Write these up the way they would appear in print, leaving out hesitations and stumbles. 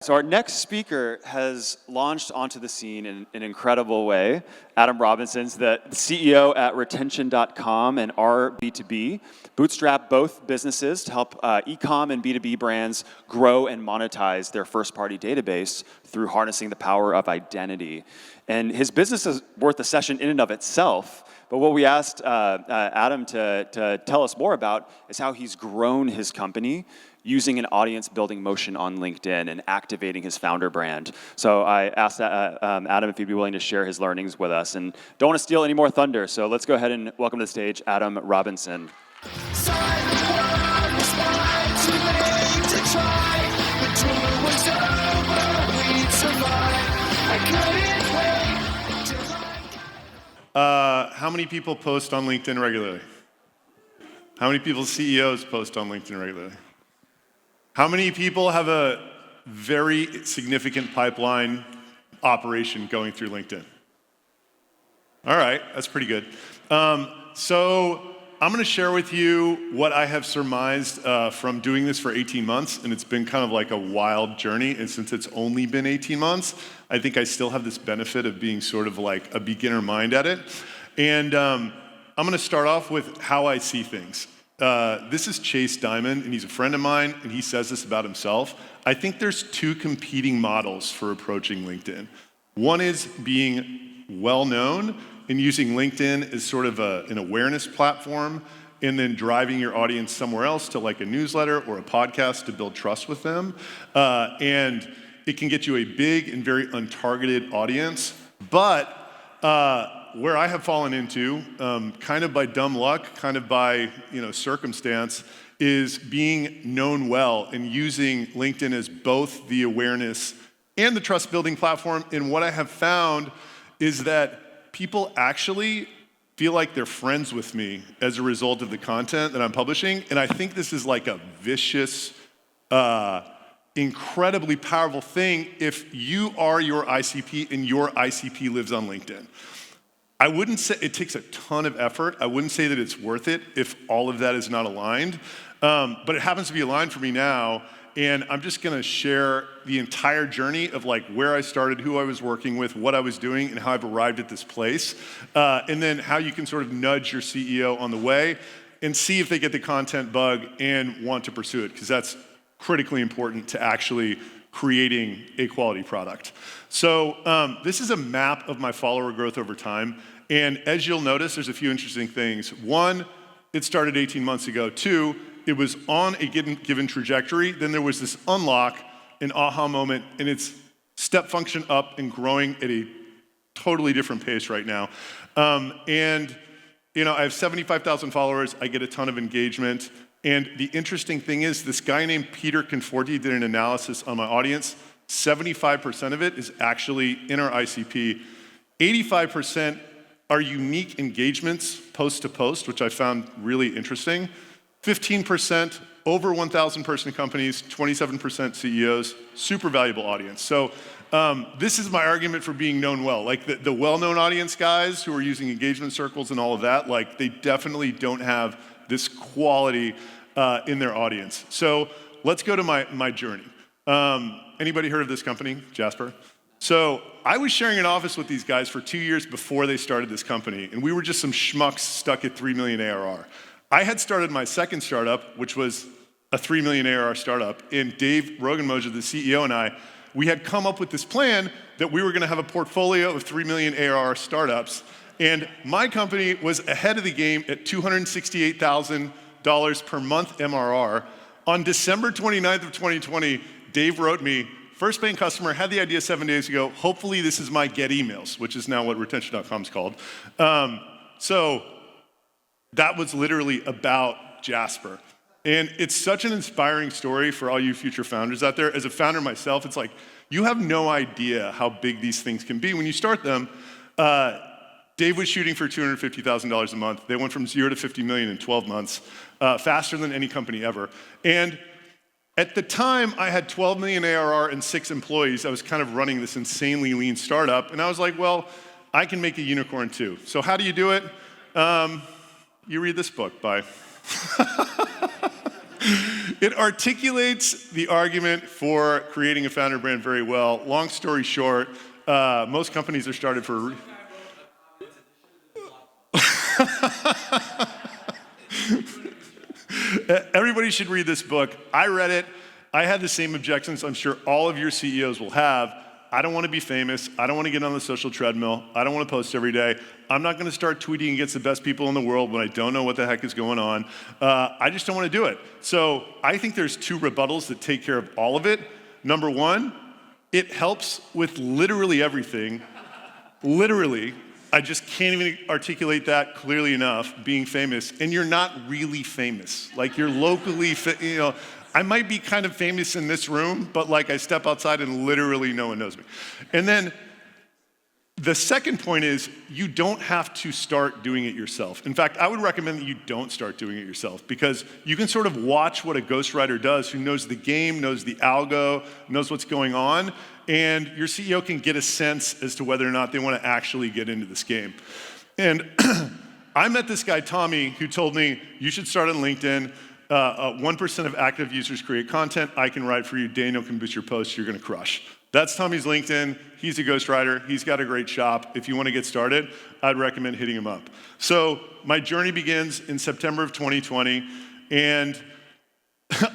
So our next speaker has launched onto the scene in an incredible way. Adam Robinson's the CEO at retention.com and RB2B, bootstrap both businesses to help e-com and B2B brands grow and monetize their first-party database through harnessing the power of identity. And his business is worth a session in and of itself. But what we asked Adam to tell us more about is how he's grown his company using an audience building motion on LinkedIn and activating his founder brand. So I asked Adam if he'd be willing to share his learnings with us, and don't want to steal any more thunder, so let's go ahead and welcome to the stage Adam Robinson. How many people post on LinkedIn regularly? How many people, CEOs, post on LinkedIn regularly? How many people have a very significant pipeline operation going through LinkedIn? All right, that's pretty good. So I'm going to share with you what I have surmised from doing this for 18 months, and it's been kind of like a wild journey, and since it's only been 18 months, I think I still have this benefit of being sort of like a beginner mind at it. And I'm going to start off with how I see things. This is Chase Diamond, and he's a friend of mine, and he says this about himself. I think there's two competing models for approaching LinkedIn. One is being well-known and using LinkedIn as sort of an awareness platform, and then driving your audience somewhere else to like a newsletter or a podcast to build trust with them. And it can get you a big and very untargeted audience. But where I have fallen into, kind of by dumb luck, kind of by circumstance, is being known well and using LinkedIn as both the awareness and the trust building platform. And what I have found is that people actually feel like they're friends with me as a result of the content that I'm publishing. And I think this is like a vicious, incredibly powerful thing if you are your ICP and your ICP lives on LinkedIn. I wouldn't say it takes a ton of effort. I wouldn't say that it's worth it if all of that is not aligned. But it happens to be aligned for me now. And I'm just going to share the entire journey of like where I started, who I was working with, what I was doing, and how I've arrived at this place. And then how you can sort of nudge your CEO on the way and see if they get the content bug and want to pursue it, because that's critically important to actually creating a quality product. So this is a map of my follower growth over time. And as you'll notice, there's a few interesting things. One, it started 18 months ago. Two, it was on a given trajectory. Then there was this unlock, an aha moment, and it's step function up and growing at a totally different pace right now. And I have 75,000 followers. I get a ton of engagement. And the interesting thing is this guy named Peter Conforti did an analysis on my audience. 75% of it is actually in our ICP. 85% are unique engagements post to post, which I found really interesting. 15% over 1,000 person companies, 27% CEOs, super valuable audience. So this is my argument for being known well. Like the well-known audience guys who are using engagement circles and all of that, like they definitely don't have this quality in their audience. So let's go to my journey. Anybody heard of this company, Jasper? So I was sharing an office with these guys for 2 years before they started this company, and we were just some schmucks stuck at 3 million ARR. I had started my second startup, which was a 3 million ARR startup, and Dave Rogenmoser, the CEO, and I, we had come up with this plan that we were gonna have a portfolio of 3 million ARR startups, and my company was ahead of the game at $268,000 per month MRR. On December 29th of 2020, Dave wrote me, first paying customer, had the idea 7 days ago, hopefully this is my get emails, which is now what retention.com is called. So that was literally about Jasper. And it's such an inspiring story for all you future founders out there. As a founder myself, it's like, you have no idea how big these things can be when you start them. Dave was shooting for $250,000 a month. They went from 0 to 50 million in 12 months, faster than any company ever. And at the time, I had 12 million ARR and 6 employees. I was kind of running this insanely lean startup. And I was like, well, I can make a unicorn too. So how do you do it? You read this book by It articulates the argument for creating a founder brand very well. Long story short, most companies are started for... Everybody should read this book. I read it. I had the same objections I'm sure all of your CEOs will have. I don't want to be famous. I don't want to get on the social treadmill. I don't want to post every day. I'm not going to start tweeting against the best people in the world when I don't know what the heck is going on. I just don't want to do it. So I think there's two rebuttals that take care of all of it. Number one, it helps with literally everything. Literally. I just can't even articulate that clearly enough, being famous. And you're not really famous. Like, you're locally, I might be kind of famous in this room, but like I step outside and literally no one knows me. And then the second point is you don't have to start doing it yourself. In fact, I would recommend that you don't start doing it yourself, because you can sort of watch what a ghostwriter does who knows the game, knows the algo, knows what's going on, and your CEO can get a sense as to whether or not they want to actually get into this game. And I met this guy, Tommy, who told me, you should start on LinkedIn. 1% of active users create content. I can write for you. Daniel can boost your posts. You're going to crush. That's Tommy's LinkedIn. He's a ghostwriter. He's got a great shop. If you want to get started, I'd recommend hitting him up. So my journey begins in September of 2020, and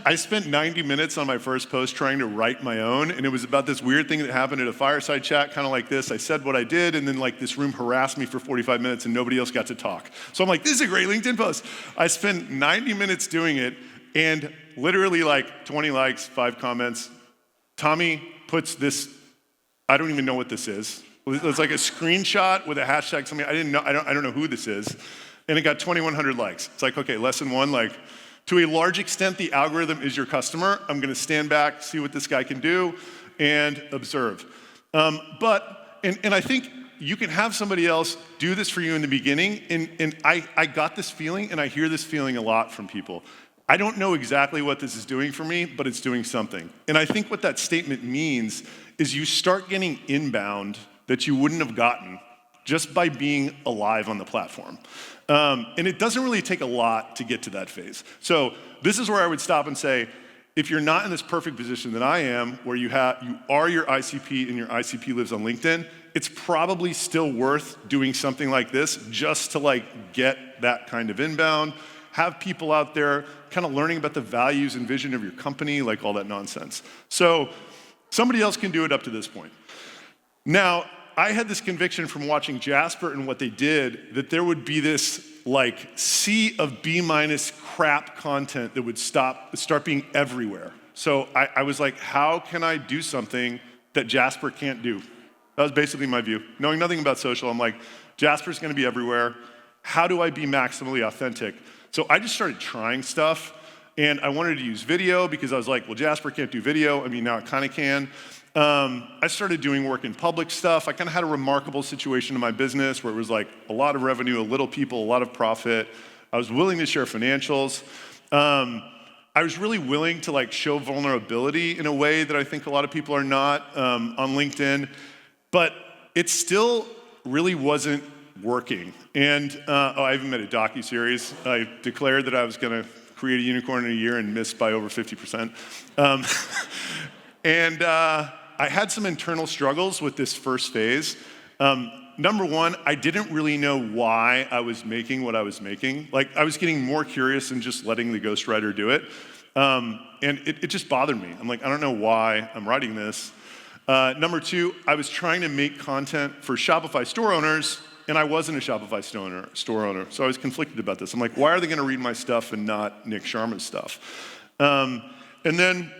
I spent 90 minutes on my first post trying to write my own, and it was about this weird thing that happened at a fireside chat, kind of like this. I said what I did, and then like this room harassed me for 45 minutes, and nobody else got to talk. So I'm like, this is a great LinkedIn post. I spent 90 minutes doing it, and literally like 20 likes, 5 comments. Tommy puts this, I don't even know what this is. It's like a screenshot with a hashtag, something I don't know who this is, and it got 2,100 likes. It's like, okay, lesson one, like, to a large extent, the algorithm is your customer. I'm going to stand back, see what this guy can do, and observe. But I think you can have somebody else do this for you in the beginning, and I got this feeling, and I hear this feeling a lot from people. I don't know exactly what this is doing for me, but it's doing something. And I think what that statement means is you start getting inbound that you wouldn't have gotten just by being alive on the platform. And it doesn't really take a lot to get to that phase. So this is where I would stop and say, if you're not in this perfect position that I am, where you are your ICP and your ICP lives on LinkedIn, it's probably still worth doing something like this just to like get that kind of inbound, have people out there kind of learning about the values and vision of your company, like all that nonsense. So somebody else can do it up to this point. Now, I had this conviction from watching Jasper and what they did that there would be this like sea of B- crap content that would start being everywhere. So I was like, how can I do something that Jasper can't do? That was basically my view. Knowing nothing about social, I'm like, Jasper's gonna be everywhere. How do I be maximally authentic? So I just started trying stuff, and I wanted to use video because I was like, well, Jasper can't do video. I mean, now it kind of can. I started doing work in public stuff. I kind of had a remarkable situation in my business where it was like a lot of revenue, a little people, a lot of profit. I was willing to share financials. I was really willing to like show vulnerability in a way that I think a lot of people are not on LinkedIn, but it still really wasn't working. And I even made a docuseries. I declared that I was going to create a unicorn in a year and missed by over 50%. And I had some internal struggles with this first phase. Number one, I didn't really know why I was making what I was making. Like, I was getting more curious than just letting the ghostwriter do it. And it just bothered me. I'm like, I don't know why I'm writing this. Number two, I was trying to make content for Shopify store owners, and I wasn't a Shopify store owner. So I was conflicted about this. I'm like, why are they gonna read my stuff and not Nick Sharma's stuff? And then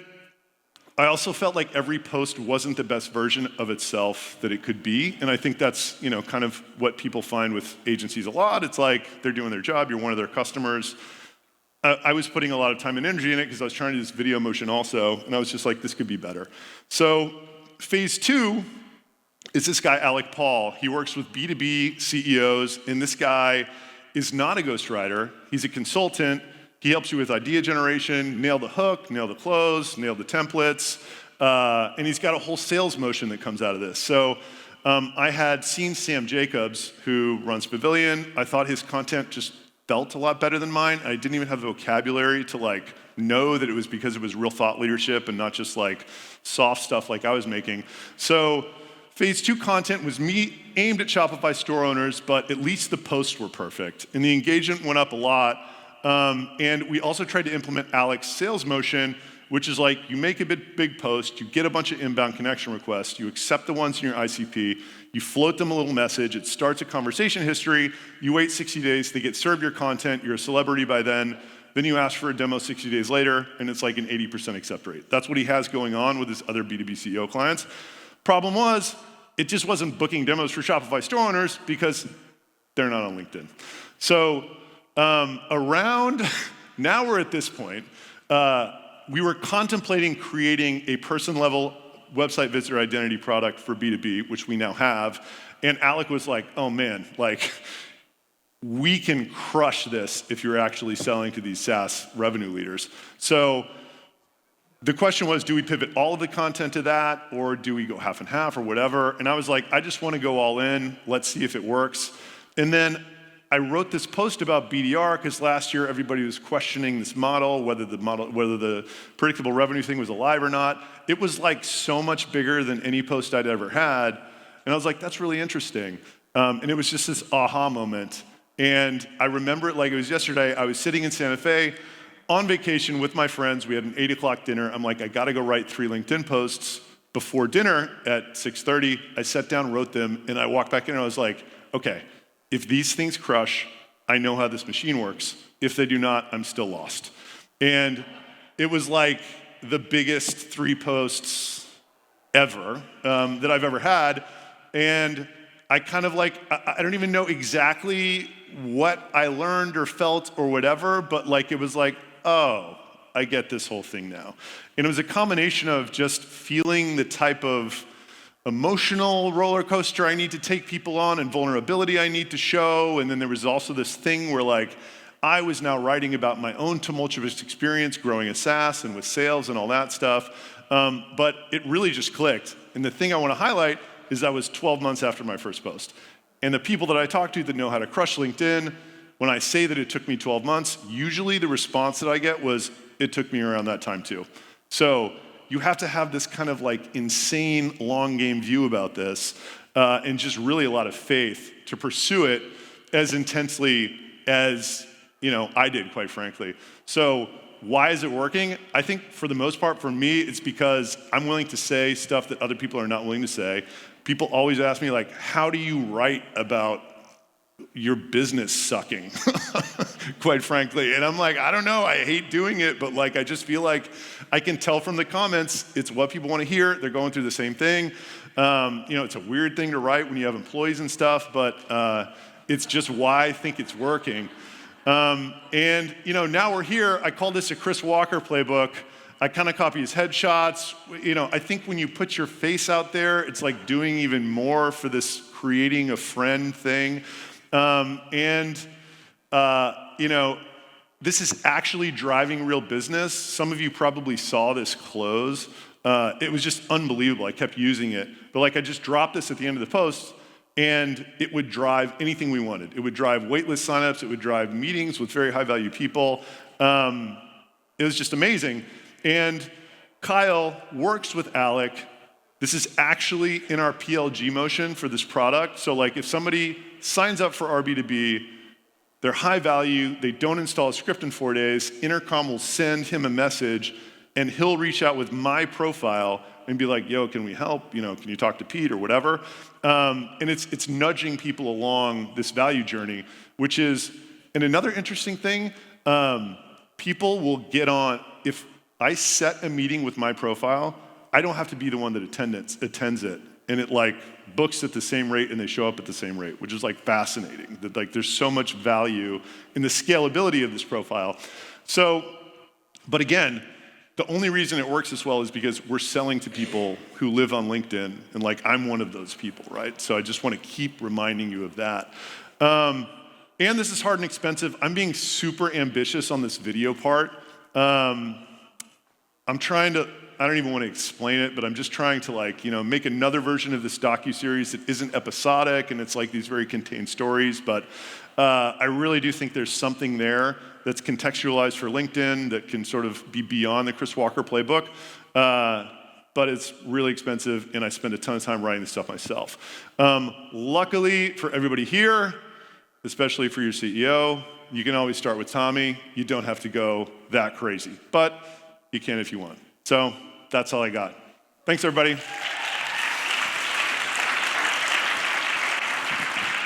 I also felt like every post wasn't the best version of itself that it could be. And I think that's, kind of what people find with agencies a lot. It's like they're doing their job, you're one of their customers. I was putting a lot of time and energy in it because I was trying to do this video motion also, and I was just like, this could be better. So phase two is this guy, Alec Paul. He works with B2B CEOs, and this guy is not a ghostwriter. He's a consultant. He helps you with idea generation, nail the hook, nail the close, nail the templates, and he's got a whole sales motion that comes out of this. So I had seen Sam Jacobs, who runs Pavilion. I thought his content just felt a lot better than mine. I didn't even have the vocabulary to like know that it was because it was real thought leadership and not just like soft stuff like I was making. So phase 2 content was me aimed at Shopify store owners, but at least the posts were perfect. And the engagement went up a lot. And we also tried to implement Alec's sales motion, which is like you make a big post, you get a bunch of inbound connection requests, you accept the ones in your ICP, you float them a little message, it starts a conversation history, you wait 60 days, they get served your content, you're a celebrity by then you ask for a demo 60 days later, and it's like an 80% accept rate. That's what he has going on with his other B2B CEO clients. Problem was, it just wasn't booking demos for Shopify store owners because they're not on LinkedIn. So now we're at this point, we were contemplating creating a person-level website visitor identity product for B2B, which we now have. And Alec was like, oh man, like we can crush this if you're actually selling to these SaaS revenue leaders. So the question was, do we pivot all of the content to that, or do we go half and half or whatever? And I was like, I just want to go all in. Let's see if it works. And then I wrote this post about BDR because last year everybody was questioning this model, whether the predictable revenue thing was alive or not. It was like so much bigger than any post I'd ever had. And I was like, that's really interesting. And it was just this aha moment. And I remember it like it was yesterday. I was sitting in Santa Fe on vacation with my friends. We had an 8 o'clock dinner. I'm like, I got to go write 3 LinkedIn posts before dinner at 6:30. I sat down, wrote them, and I walked back in and I was like, okay, if these things crush, I know how this machine works. If they do not, I'm still lost. And it was like the biggest 3 posts ever that I've ever had. And I kind of like, I don't even know exactly what I learned or felt or whatever, but like it was like, oh, I get this whole thing now. And it was a combination of just feeling the type of emotional roller coaster I need to take people on and vulnerability I need to show. And then there was also this thing where like, I was now writing about my own tumultuous experience growing a SaaS and with sales and all that stuff. But it really just clicked. And the thing I want to highlight is that was 12 months after my first post. And the people that I talk to that know how to crush LinkedIn, when I say that it took me 12 months, usually the response that I get was, it took me around that time too. So you have to have this kind of like insane long game view about this and just really a lot of faith to pursue it as intensely as I did, quite frankly. So why is it working? I think for the most part, for me, it's because I'm willing to say stuff that other people are not willing to say. People always ask me like, how do you write about your business sucking, quite frankly. And I'm like, I don't know, I hate doing it, but like, I just feel like I can tell from the comments, it's what people want to hear. They're going through the same thing. It's a weird thing to write when you have employees and stuff, but it's just why I think it's working. And now we're here. I call this a Chris Walker playbook. I kind of copy his headshots. I think when you put your face out there, it's like doing even more for this creating a friend thing. This is actually driving real business. Some of you probably saw this close. It was just unbelievable. I kept using it. But like I just dropped this at the end of the post, and it would drive anything we wanted. It would drive waitlist signups. It would drive meetings with very high-value people. It was just amazing. And Kyle works with Alec. This is actually in our PLG motion for this product. So like if somebody signs up for our B2B, they're high value, they don't install a script in 4 days, Intercom will send him a message, and he'll reach out with my profile and be like, yo, can we help? Can you talk to Pete or whatever? And it's nudging people along this value journey, which is, and another interesting thing, people will get on, if I set a meeting with my profile, I don't have to be the one that attends it. And it like books at the same rate and they show up at the same rate, which is like fascinating. That like there's so much value in the scalability of this profile. So, but again, the only reason it works this well is because we're selling to people who live on LinkedIn, and like I'm one of those people, right? So I just want to keep reminding you of that. And this is hard and expensive. I'm being super ambitious on this video part. I don't even want to explain it, but I'm just trying to like, make another version of this docuseries that isn't episodic and it's like these very contained stories. But I really do think there's something there that's contextualized for LinkedIn that can sort of be beyond the Chris Walker playbook. But it's really expensive, and I spend a ton of time writing this stuff myself. Luckily for everybody here, especially for your CEO, you can always start with Tommy. You don't have to go that crazy, but you can if you want. So that's all I got. Thanks, everybody.